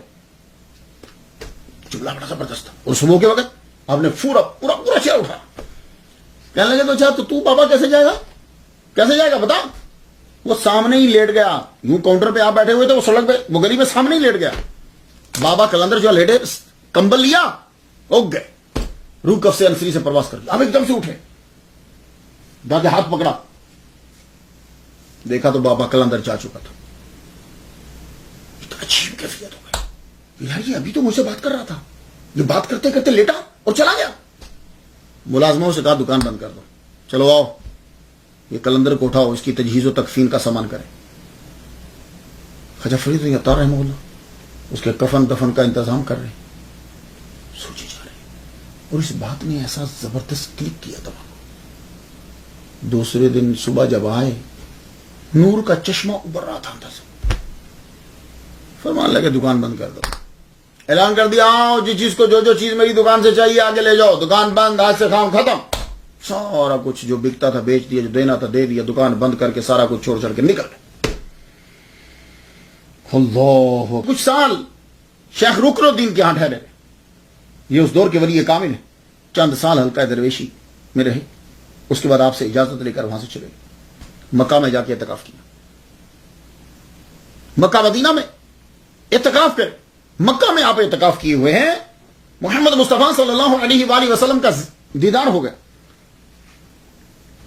چلا بڑا زبردست. اور صبح کے وقت آپ نے پورا پورا پورا چیئر اٹھا, کہنے لگے تو اچھا تو بابا کیسے جائے گا, کیسے جائے گا بتا. وہ سامنے ہی لیٹ گیا, یوں کاؤنٹر پہ آپ بیٹھے ہوئے تھے, وہ سڑک پہ وہ گلی پہ سامنے ہی لیٹ گیا. بابا قلندر جو لیٹے, کمبل لیا, اگ گئے, روح کف سے انسری سے پرواز کر لیا. اب ایک دم سے اٹھے, جا کے ہاتھ پکڑا, دیکھا تو بابا قلندر جا چکا تھا. عجیب کیفیت ہو گئی, یار یہ ابھی تو مجھ سے بات کر رہا تھا, یہ بات کرتے کرتے لیٹا اور چلا گیا. ملازموں سے کہا دکان بند کر دو, چلو آؤ یہ قلندر کو اٹھاؤ, اس کی تجہیز و تکفین کا سامان کریں. خواجہ فرید عطار رحمہ اللہ اس کے کفن دفن کا انتظام کر رہے ہیں, سوچی جا رہے ہیں, اور اس بات نے ایسا زبردست کلک کیا دماغ. دوسرے دن صبح جب آئے, نور کا چشمہ ابھر رہا تھا اندر سے. فرمان لگے دکان بند کر دو, اعلان کر دیا جس چیز کو جو چیز میری دکان سے چاہیے آگے لے جاؤ, دکان بند, آج سے کام ختم. سارا کچھ جو بکتا تھا بیچ دیا, جو دینا تھا دے دیا, دکان بند کر کے سارا کچھ چھوڑ چھڑ کے نکل گئے. اللہ, کچھ سال شیخ رکن الدین کے ہاں ٹھہرے. یہ اس دور کے ولی کامل ہیں, چند سال حلقہ درویشی میں رہے, اس کے بعد آپ سے اجازت لے کر وہاں سے چلے گئے. مکہ میں جا کے اعتکاف کیا, مکہ مدینہ میں اعتکاف کرے. مکہ میں آپ اعتکاف کیے ہوئے ہیں, محمد مصطفیٰ صلی اللہ علیہ وآلہ وسلم کا دیدار ہو گیا.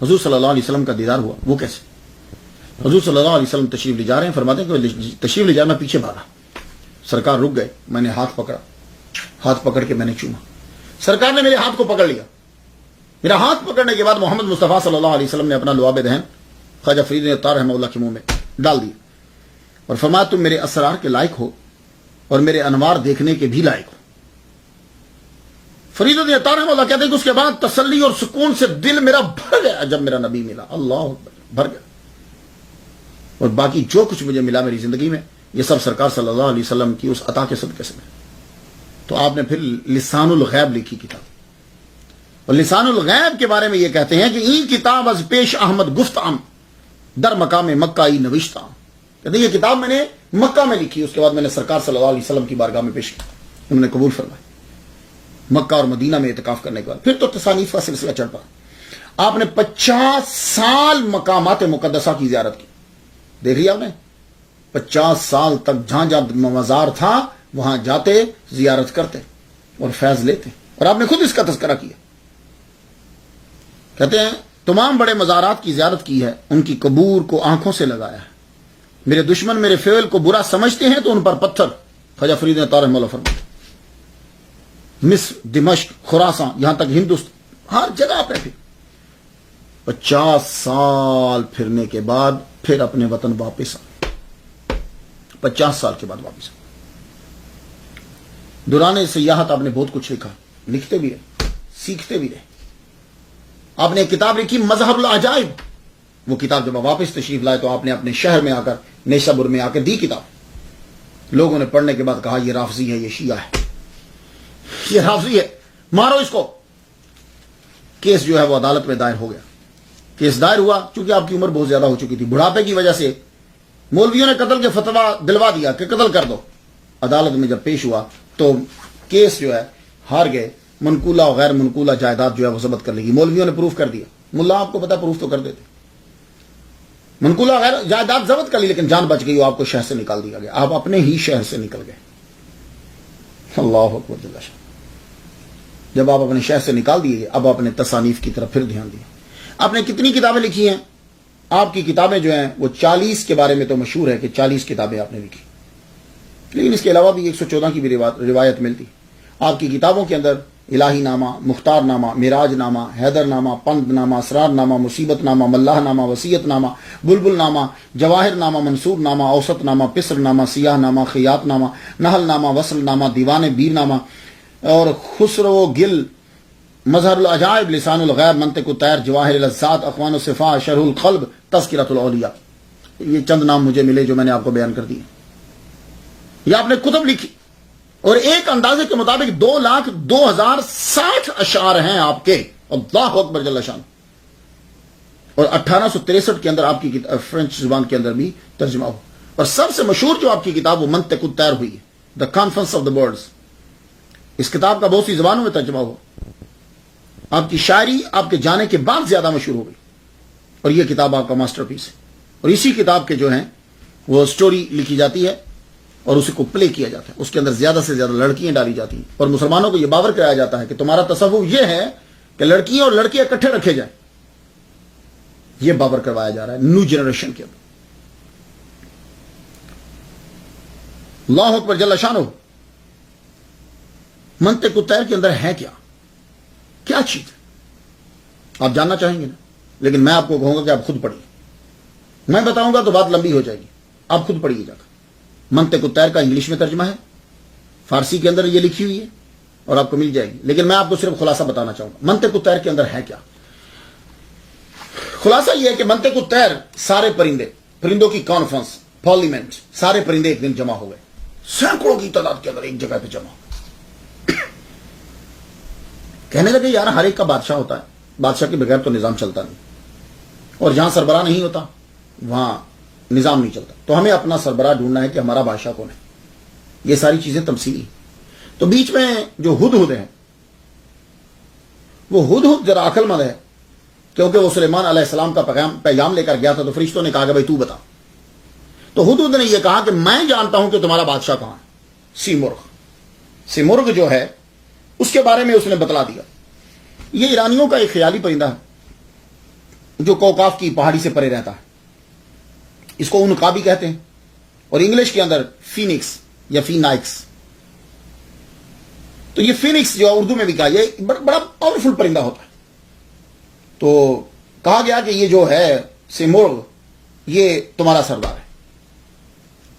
حضور صلی اللہ علیہ وسلم کا دیدار ہوا, وہ کیسے؟ حضور صلی اللہ علیہ وسلم تشریف لے جا رہے ہیں, فرماتے ہیں کہ تشریف لے جا, میں پیچھے بھاگا, سرکار رک گئے, میں نے ہاتھ پکڑا, ہاتھ پکڑ کے میں نے چوما, سرکار نے میرے ہاتھ کو پکڑ لیا. میرا ہاتھ پکڑنے کے بعد محمد مصطفیٰ صلی اللہ علیہ وسلم نے اپنا لعاب دہن خواجہ فرید عطار رحمہ اللہ کے منہ میں ڈال دیا, اور فرمایا تم میرے اسرار کے لائق ہو اور میرے انوار دیکھنے کے بھی لائق ہو. فرید عطار رحمہ اللہ کہتے ہیں کہ اس کے بعد تسلی اور سکون سے دل میرا بھر گیا جب میرا نبی ملا. اللہ اکبر, بھر گیا. اور باقی جو کچھ مجھے ملا میری زندگی میں, یہ سب سرکار صلی اللہ علیہ وسلم کی اس عطا کے صدقے سے ملا. تو آپ نے پھر لسان الغیب لکھی کتاب, اور لسان الغیب کے بارے میں یہ کہتے ہیں کہ این کتاب از پیش احمد گفتم در مقام مکہ ای نوشتہ. کہتے ہیں یہ کتاب میں نے مکہ میں لکھی, اس کے بعد میں نے سرکار صلی اللہ علیہ وسلم کی بارگاہ میں پیش کی, انہوں نے قبول فرمایا. مکہ اور مدینہ میں اعتکاف کرنے کے بعد پھر تو تصانیف کا سلسلہ چڑھ پڑا. آپ نے 50 سال مقامات مقدسہ کی زیارت کی. دیکھ لیا آپ نے, 50 سال تک جہاں جہاں مزار تھا وہاں جاتے, زیارت کرتے اور فیض لیتے, اور آپ نے خود اس کا تذکرہ کیا. کہتے ہیں تمام بڑے مزارات کی زیارت کی ہے, ان کی قبور کو آنکھوں سے لگایا ہے. میرے دشمن میرے فعل کو برا سمجھتے ہیں تو ان پر پتھر. خواجہ فرید عطار رحمہ اللہ فرماتے, مصر, دمشق, خراساں, یہاں تک ہندوستان, ہر جگہ پہ پھر 50 سال پھرنے کے بعد پھر اپنے وطن واپس آئے. 50 سال کے بعد واپس آئے. دوران سیاحت آپ نے بہت کچھ لکھا, لکھتے بھی رہے, سیکھتے بھی رہے. آپ نے ایک کتاب لکھی مظہر العجائب. وہ کتاب جب واپس تشریف لائے تو آپ نے اپنے شہر میں آ کر, نیشابور میں آ کر دی کتاب. لوگوں نے پڑھنے کے بعد کہا یہ رافضی ہے, یہ شیعہ ہے, یہ رافضی ہے, مارو اس کو. کیس جو ہے وہ عدالت میں دائر ہو گیا. کیس دائر ہوا, چونکہ آپ کی عمر بہت زیادہ ہو چکی تھی, بڑھاپے کی وجہ سے مولویوں نے قتل کے فتویٰ دلوا دیا کہ قتل کر دو. عدالت میں جب پیش ہوا تو کیس جو ہے ہار گئے. منقولہ اور غیر منقولہ جائیداد جو ہے وہ ضبط کر لی گئی. مولویوں نے پروف کر دیا. ملا آپ کو پتا پروف تو کر دیتے. منقولہ غیر جائیداد ضبط کر لی, لیکن جان بچ گئی, آپ کو شہر سے نکال دیا گیا. آپ اپنے ہی شہر سے نکل گئے. اللہ اکبر جل شان. جب آپ اپنے شہر سے نکال دیے, اب آپ نے تصانیف کی طرف پھر دھیان دیا. آپ نے کتنی کتابیں لکھی ہیں؟ آپ کی کتابیں جو ہیں وہ 40 کے بارے میں تو مشہور ہے کہ 40 کتابیں آپ نے لکھی, لیکن اس کے علاوہ بھی 114 کی بھی روایت ملتی. آپ کی کتابوں کے اندر الہی نامہ, مختار نامہ, معراج نامہ, حیدر نامہ, پند نامہ, اسرار نامہ, مصیبت نامہ, ملاح نامہ, وصیت نامہ, بلبل نامہ, جواہر نامہ, منصور نامہ, اوسط نامہ, پسر نامہ, سیاہ نامہ, خیات نامہ, نحل نامہ, وصل نامہ, دیوان بیر نامہ, اور خسرو گل, مظہر العجائب, لسان الغیب, منطق الطیر, جواہر اللذات, اخوان الصفا, شرح القلب, تذکرۃ الاولیاء. یہ چند نام مجھے ملے جو میں نے آپ کو بیان کر دیے. یہ آپ نے کتب لکھی اور ایک اندازے کے مطابق 2,02,060 اشعار ہیں آپ کے. اللہ اکبر جل شان. اور 1863 کے اندر آپ کی فرینچ زبان کے اندر بھی ترجمہ ہو. اور سب سے مشہور جو آپ کی کتاب وہ منطق الطیر ہوئی ہے, دا کانفرنس آف دا برڈز. اس کتاب کا بہت سی زبانوں میں ترجمہ ہوا. آپ کی شاعری آپ کے جانے کے بعد زیادہ مشہور ہو گئی اور یہ کتاب آپ کا ماسٹر پیس ہے. اور اسی کتاب کے جو ہیں وہ سٹوری لکھی جاتی ہے اور اسے کو پلے کیا جاتا ہے. اس کے اندر زیادہ سے زیادہ لڑکیاں ڈالی جاتی ہیں اور مسلمانوں کو یہ باور کرایا جاتا ہے کہ تمہارا تصور یہ ہے کہ لڑکیاں اور لڑکے اکٹھے رکھے جائیں. یہ باور کروایا جا رہا ہے نیو جنریشن کے اندر. اللہ اکبر جل شانہ. منطق الطیر کے اندر ہے کیا چیز ہے آپ جاننا چاہیں گے نا, لیکن میں آپ کو کہوں گا کہ آپ خود پڑھیے. میں بتاؤں گا تو بات لمبی ہو جائے گی, آپ خود پڑھیے جا کر. منطق الطیر کا انگلش میں ترجمہ ہے, فارسی کے اندر یہ لکھی ہوئی ہے اور آپ کو مل جائے گی, لیکن میں آپ کو صرف خلاصہ بتانا چاہوں گا منطق الطیر کے اندر ہے کیا. خلاصہ یہ ہے کہ منطق الطیر سارے پرندوں کی کانفرنس, پارلیمنٹ, سارے پرندے ایک دن جمع ہو گئے, سینکڑوں کی تعداد کے اندر ایک جگہ پہ جمع ہو گئے. کہنے لگے یار ہر ایک کا بادشاہ ہوتا ہے, بادشاہ کے بغیر تو نظام چلتا نہیں, اور جہاں سربراہ نہیں ہوتا وہاں نظام نہیں چلتا. تو ہمیں اپنا سربراہ ڈھونڈنا ہے کہ ہمارا بادشاہ کون ہے. یہ ساری چیزیں تمثیلی. تو بیچ میں جو ہدہد ہے وہ ہدہد ذرا عقل مند ہے, کیونکہ وہ سلیمان علیہ السلام کا پیغام لے کر گیا تھا. تو فرشتوں نے کہا کہ بھائی تو بتا. تو ہدہد نے یہ کہا کہ میں جانتا ہوں کہ تمہارا بادشاہ کہاں ہے. سیمرغ جو ہے اس کے بارے میں اس نے بتلا دیا. یہ ایرانیوں کا ایک خیالی پرندہ ہے جو کوکاف کی پہاڑی سے پرے رہتا ہے. اس کو انقابی کہتے ہیں اور انگلش کے اندر فینکس یا فینائکس. تو یہ فینکس جو اردو میں بھی کہا, یہ بڑا پاورفل پرندہ ہوتا ہے. تو کہا گیا کہ یہ جو ہے سیمرغ یہ تمہارا سردار ہے.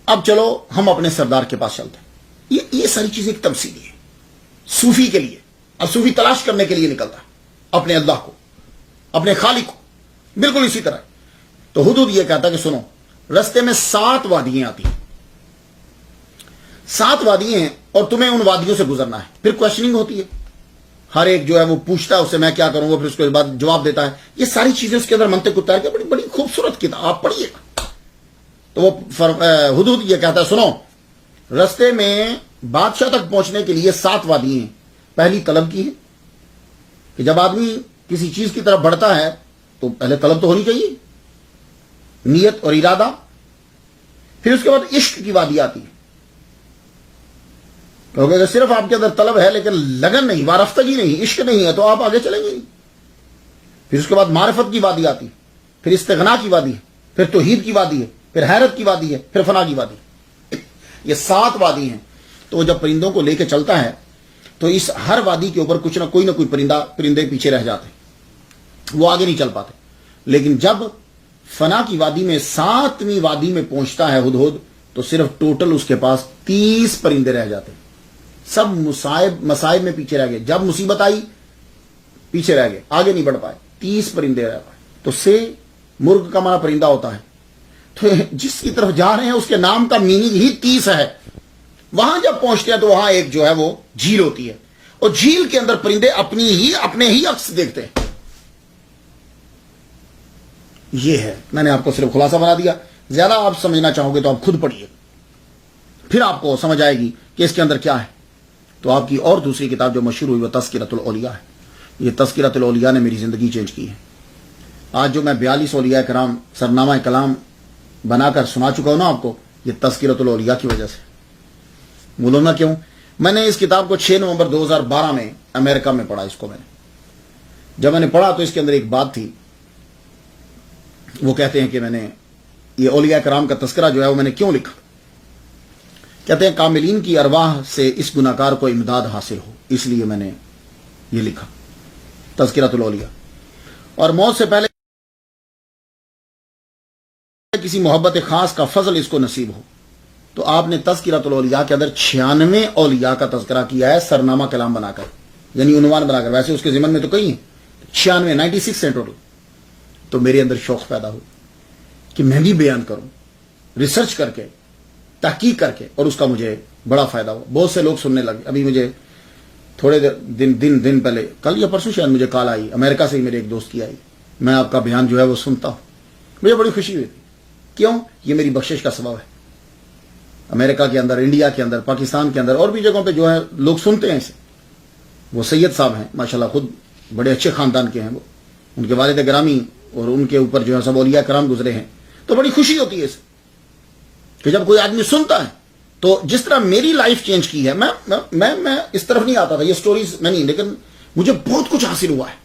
اب چلو ہم اپنے سردار کے پاس چلتے ہیں. یہ ساری چیزیں ایک تمثیلی ہے صوفی کے لیے. اب صوفی تلاش کرنے کے لیے نکلتا ہے اپنے اللہ کو, اپنے خالق کو, بالکل اسی طرح. تو ہدہد یہ کہتا کہ سنو, رستے میں 7 وادیاں آتی ہیں, 7 وادیاں ہیں اور تمہیں ان وادیوں سے گزرنا ہے. پھر کوشچننگ ہوتی ہے, ہر ایک جو ہے وہ پوچھتا ہے اس سے میں کیا کروں گا, پھر اس کے بعد جواب دیتا ہے. یہ ساری چیزیں اس کے اندر منطق الطیر کے بڑی خوبصورت کتاب, آپ پڑھیے گا. تو وہ ہدہد یہ کہتا ہے سنو, رستے میں بادشاہ تک پہنچنے کے لیے 7 وادیاں ہیں. پہلی طلب کی ہے کہ جب آدمی کسی چیز کی طرف بڑھتا ہے تو پہلے طلب تو ہونی چاہیے, نیت اور ارادہ. پھر اس کے بعد عشق کی وادی آتی ہے, کیونکہ اگر صرف آپ کے اندر طلب ہے لیکن لگن نہیں, وارفتگی نہیں, عشق نہیں ہے تو آپ آگے چلیں گے نہیں. پھر اس کے بعد معرفت کی وادی آتی ہے, پھر استغنا کی وادی ہے, پھر توحید کی وادی ہے, پھر حیرت کی وادی ہے, پھر فنا کی وادی. یہ 7 وادی ہیں. تو جب پرندوں کو لے کے چلتا ہے تو اس ہر وادی کے اوپر کچھ نہ کوئی پرندے پیچھے رہ جاتے ہیں, وہ آگے نہیں چل پاتے. لیکن جب فنا کی وادی میں 7ویں وادی میں پہنچتا ہے ہدہد, تو صرف ٹوٹل اس کے پاس 30 پرندے رہ جاتے ہیں. سب مصائب میں پیچھے رہ گئے. جب مصیبت آئی پیچھے رہ گئے, آگے نہیں بڑھ پائے. 30 پرندے رہ پائے. تو سے مرغ کا معنی پرندہ ہوتا ہے. تو جس کی طرف جا رہے ہیں اس کے نام کا میننگ ہی 30 ہے. وہاں جب پہنچتے ہیں تو وہاں ایک جو ہے وہ جھیل ہوتی ہے, اور جھیل کے اندر پرندے اپنے ہی عکس دیکھتے ہیں. یہ ہے, میں نے آپ کو صرف خلاصہ بنا دیا. زیادہ آپ سمجھنا چاہو گے تو آپ خود پڑھیے, پھر آپ کو سمجھ آئے گی کہ اس کے اندر کیا ہے. تو آپ کی اور دوسری کتاب جو مشہور ہوئی وہ تذکرۃ الاولیاء ہے. یہ تذکرۃ الاولیاء نے میری زندگی چینج کی ہے. آج جو میں 42 اولیاء کرام سرنامہ کلام بنا کر سنا چکا ہوں نا آپ کو, یہ تذکرۃ الاولیاء کی وجہ سے. بولو نا کیوں. میں نے اس کتاب کو 6 نومبر 2012 میں امریکہ میں پڑھا. اس کو میں نے جب میں نے پڑھا تو اس کے اندر ایک بات تھی. وہ کہتے ہیں کہ میں نے یہ اولیاء کرام کا تذکرہ جو ہے وہ میں نے کیوں لکھا. کہتے ہیں کاملین کی ارواح سے اس گناہگار کو امداد حاصل ہو, اس لیے میں نے یہ لکھا تذکرۃ الاولیاء. اور موت سے پہلے کسی محبت خاص کا فضل اس کو نصیب ہو. تو آپ نے تذکرۃ الاولیاء کے اندر 96 اولیاء کا تذکرہ کیا ہے سرنامہ کلام بنا کر, یعنی عنوان بنا کر. ویسے اس کے ضمن میں تو کئی ہیں, 96 96 ہیں ٹوٹل. تو میرے اندر شوق پیدا ہو کہ میں بھی بیان کروں, ریسرچ کر کے, تحقیق کر کے, اور اس کا مجھے بڑا فائدہ ہوا. بہت سے لوگ سننے لگے. ابھی مجھے تھوڑے دن پہلے, کل یا پرسوں شاید, مجھے کال آئی امریکہ سے ہی, میرے ایک دوست کی آئی, میں آپ کا بیان جو ہے وہ سنتا ہوں. مجھے بڑی خوشی ہوئی تھی. کیوں؟ یہ میری بخشش کا سبب ہے. امریکہ کے اندر, انڈیا کے اندر, پاکستان کے اندر, اور بھی جگہوں پہ جو ہے لوگ سنتے ہیں اسے. وہ سید صاحب ہیں ماشاءاللہ, خود بڑے اچھے خاندان کے ہیں وہ, ان کے والد گرامی اور ان کے اوپر جو ہے سب اولیاء کرام گزرے ہیں. تو بڑی خوشی ہوتی ہے اسے کہ جب کوئی آدمی سنتا ہے. تو جس طرح میری لائف چینج کی ہے, میں اس طرف نہیں آتا تھا, یہ سٹوریز میں نہیں, لیکن مجھے بہت کچھ حاصل ہوا ہے.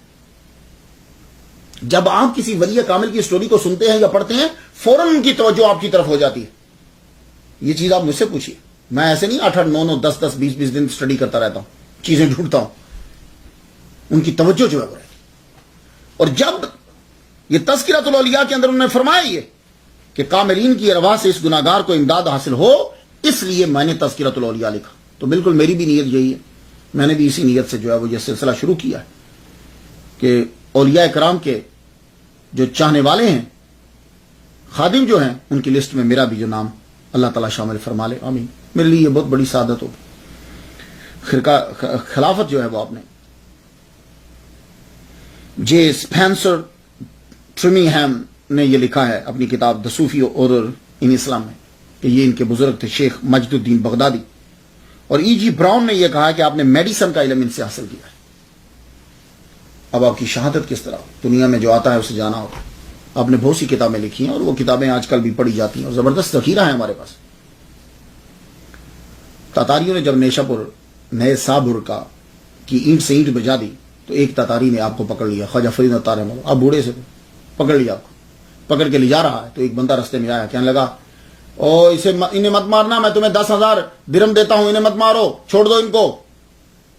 جب آپ کسی ولی کامل کی سٹوری کو سنتے ہیں یا پڑھتے ہیں, فوراً ان کی توجہ آپ کی طرف ہو جاتی ہے. یہ چیز آپ مجھ سے پوچھیے, میں ایسے نہیں 8 9 10 20 دن سٹڈی کرتا رہتا ہوں, چیزیں ڈھونڈتا ہوں. ان کی توجہ جو ہے وہ رہتی. اور جب یہ تذکرۃ الاولیاء کے اندر انہوں نے فرمایا یہ کہ کاملین کی ارواح سے اس گناہگار کو امداد حاصل ہو, اس لیے میں نے تذکرۃ الاولیاء لکھا. تو بالکل میری بھی نیت یہی ہے. میں نے بھی اسی نیت سے جو ہے وہ یہ سلسلہ شروع کیا ہے کہ اولیاء کرام کے جو چاہنے والے ہیں, خادم جو ہیں, ان کی لسٹ میں میرا بھی جو نام اللہ تعالیٰ شامل فرما لے. آمین. میرے لیے یہ بہت بڑی سعادت ہوگی. خلافت جو ہے وہ آپ نے جے اسپینسر ٹرمنگہم نے یہ لکھا ہے اپنی کتاب دی صوفی آرڈر ان اسلام میں کہ یہ ان کے بزرگ تھے شیخ مجد الدین بغدادی. اور ای جی براؤن نے یہ کہا کہ آپ نے میڈیسن کا علم ان سے حاصل کیا ہے. اب آپ کی شہادت کس طرح, دنیا میں جو آتا ہے اسے جانا ہوتا ہے. آپ نے بہت سی کتابیں لکھی ہیں اور وہ کتابیں آج کل بھی پڑھی جاتی ہیں اور زبردست ذخیرہ ہے ہمارے پاس. تاتاریوں نے جب نیشا پور نئے سابر کی اینٹ سے اینٹ بجا دی تو ایک تاتاری نے آپ کو پکڑ لیا, خواجہ فرید تار رحمہ اللہ, آپ بوڑھے سے پکڑ لیا, آپ کو پکڑ کے لے جا رہا ہے. تو ایک بندہ رستے میں آیا, کہنے لگا انہیں مت مارنا, میں تمہیں 10,000 درم دیتا ہوں, انہیں مت مارو, چھوڑ دو ان کو.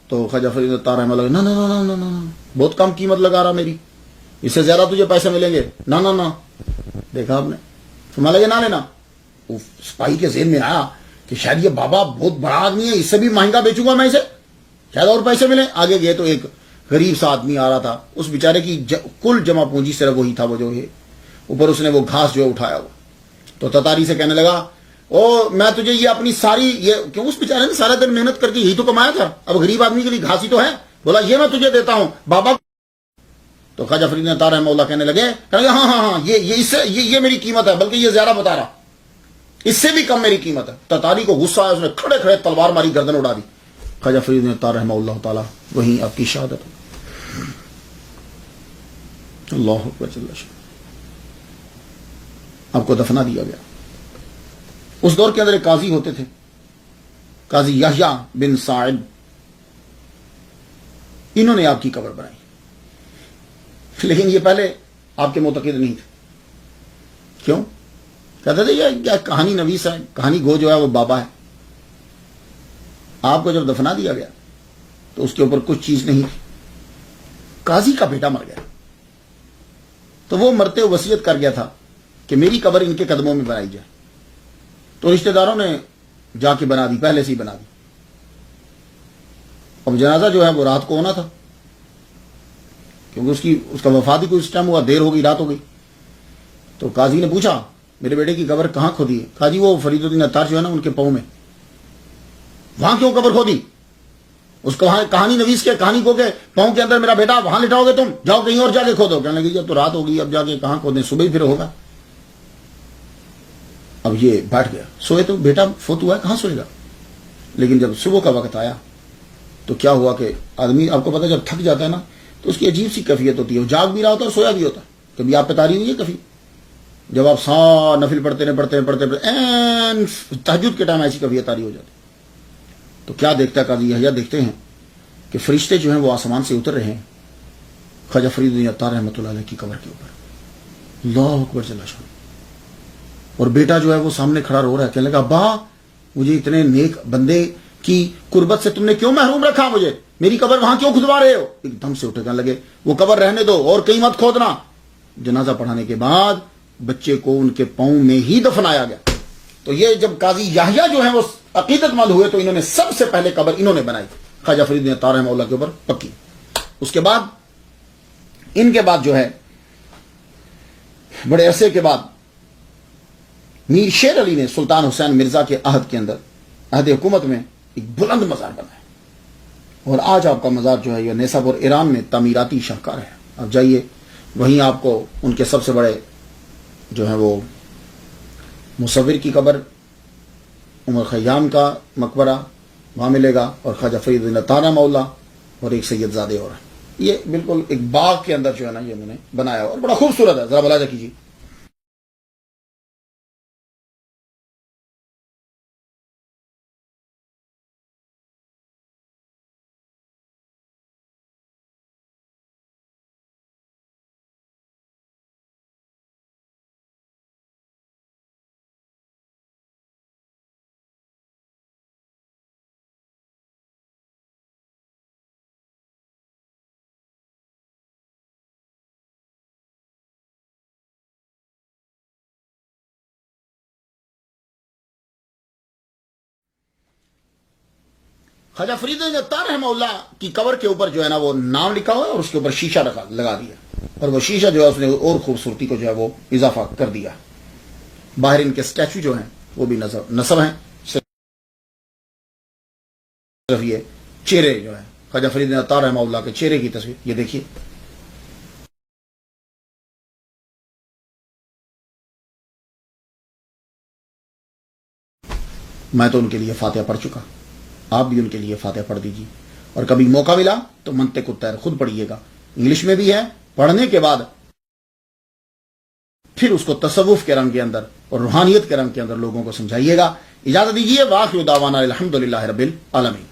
تو خواجہ فرید تار رحمہ اللہ, نہ بہت کم قیمت لگا رہا میری, اس سے زیادہ تجھے پیسے ملیں گے. نہ دیکھا آپ نے, فرمایا لگے نہ لینا. سپاہی کے ذہن میں آیا کہ شاید یہ بابا بہت بڑا آدمی ہے, اس سے بھی مہنگا بیچوں گا میں اسے, شاید اور پیسے ملیں. آگے گئے تو ایک غریب سا آدمی آ رہا تھا, اس بیچارے کی کل جمع پونجی صرف وہی تھا, وہ جو ہے اوپر اس نے وہ گھاس جو ہے اٹھایا ہوا. تو تتاری سے کہنے لگا, میں تجھے یہ اپنی ساری, یہ کیوں, اس بیچارے نے سارا دن محنت کر کے یہی تو کمایا تھا, اب غریب آدمی کے لیے گھاس ہی تو ہے. بولا یہ میں تجھے دیتا ہوں بابا. تو خواجہ فرید تار رحمہ اللہ کہنے لگے ہاں یہ میری قیمت ہے, بلکہ یہ زیادہ بتا رہا, اس سے بھی کم میری قیمت ہے. تتاری کو غصہ آیا, اس نے کھڑے کھڑے تلوار ماری, گردن اڑا دی. خواجہ فرید تار رحمہ اللہ تعالی وہیں آپ کی شہادت. اللہ اکبر. آپ کو دفنا دیا گیا. اس دور کے اندر ایک قاضی ہوتے تھے, قاضی یحییٰ بن سعد, انہوں نے آپ کی قبر بنائی, لیکن یہ پہلے آپ کے معتقد نہیں تھے. کیوں؟ کہتے تھے یہ کہانی نویس ہے, کہانی گو جو ہے وہ بابا ہے. آپ کو جب دفنا دیا گیا تو اس کے اوپر کچھ چیز نہیں تھی. قاضی کا بیٹا مر گیا تو وہ مرتے وصیت کر گیا تھا کہ میری قبر ان کے قدموں میں بنائی جائے. تو رشتہ داروں نے جا کے بنا دی, پہلے سے ہی بنا دی. اب جنازہ جو ہے وہ رات کو ہونا تھا, کیونکہ اس کا وفات ہی کچھ ٹائم ہوا, دیر ہو گئی, رات ہو گئی. تو قاضی نے پوچھا میرے بیٹے کی قبر کہاں کھودی ہے؟ قاضی وہ فرید الدین عطار جو ہے نا, ان کے پاؤں میں, وہاں کیوں قبر کھودی؟ اس کو کہانی نویس کے کہانی کو کہ پاؤں کے اندر میرا بیٹا, وہاں لٹاؤ گے تم, جاؤ کہیں اور جا کے کھودو. کہنے لگی جب تو رات ہوگی, اب جا کے کہاں کھودیں, صبح ہی پھر ہوگا. اب یہ بیٹھ گیا, سوئے تو بیٹا فوت ہوا ہے, کہاں سوئے گا. لیکن جب صبح کا وقت آیا تو کیا ہوا کہ آدمی, آپ کو پتا جب تھک جاتا ہے نا تو اس کی عجیب سی کیفیت ہوتی ہے, وہ جاگ بھی رہا ہوتا ہے اور سویا بھی ہوتا ہے. کبھی آپ پہ تاری ہوئی ہے کبھی جب آپ نفل پڑھتے تہجد کے ٹائم ایسی کیفیت تاری ہو جاتی. تو کیا دیکھتا ہے قاضی یحییٰ, دیکھتے ہیں کہ فرشتے جو ہیں وہ آسمان سے اتر رہے ہیں خواجہ فرید الدین عطار رحمۃ اللہ علیہ کی قبر کے اوپر. اللہ اکبر جل شان. اور بیٹا جو ہے وہ سامنے کھڑا رو رہا ہے, کہنے لگا ابا مجھے اتنے نیک بندے کی قربت سے تم نے کیوں محروم رکھا, مجھے میری قبر وہاں کیوں کھدوا رہے ہو. ایک دم سے اٹھے, کہنے لگے وہ قبر رہنے دو اور کہیں مت کھودنا. جنازہ پڑھانے کے بعد بچے کو ان کے پاؤں میں ہی دفنایا گیا. تو یہ جب قاضی یحییٰ جو ہیں وہ عقیدت مند ہوئے تو انہوں نے سب سے پہلے قبر انہوں نے بنائی خواجہ فرید الدین عطار رحمہ اللہ کے اوپر پکی. اس کے بعد ان کے بعد جو ہے بڑے عرصے کے بعد میر شیر علی نے سلطان حسین مرزا کے عہد کے اندر عہد حکومت میں ایک بلند مزار بنایا، اور آج آپ کا مزار جو ہے یہ نیسابور ایران میں تعمیراتی شاہکار ہے. آپ جائیے، وہیں آپ کو ان کے سب سے بڑے جو ہے وہ مصور کی قبر، عمر خیام کا مقبرہ وہاں ملے گا، اور خواجہ فرید الدین عطار رحمہ اللہ، اور ایک سید زادے اور یہ بالکل ایک باغ کے اندر جو ہے نا یہ انہوں نے بنایا، اور بڑا خوبصورت ہے. ذرا ملاحظہ کیجیے. خواجہ فرید الدین عطار رحمہ اللہ کی قبر کے اوپر جو ہے نا وہ نام لکھا ہوا ہے، اور اس کے اوپر شیشہ لگا دیا، اور وہ شیشہ جو ہے اس نے اور خوبصورتی کو جو ہے وہ اضافہ کر دیا. باہر ان کے اسٹیچو جو ہیں وہ بھی نصب ہیں. صرف یہ چہرے جو ہے خواجہ فرید الدین عطار رحمہ اللہ کے چہرے کی تصویر یہ دیکھیے. میں تو ان کے لیے فاتحہ پڑھ چکا، آپ بھی ان کے لیے فاتحہ پڑھ دیجیے، اور کبھی موقع ملا تو منطق الطیر خود پڑھیے گا، انگلش میں بھی ہے. پڑھنے کے بعد پھر اس کو تصوف کے رنگ کے اندر اور روحانیت کے رنگ کے اندر لوگوں کو سمجھائیے گا. اجازت دیجیے. واخر دعوانا الحمدللہ رب العالمین.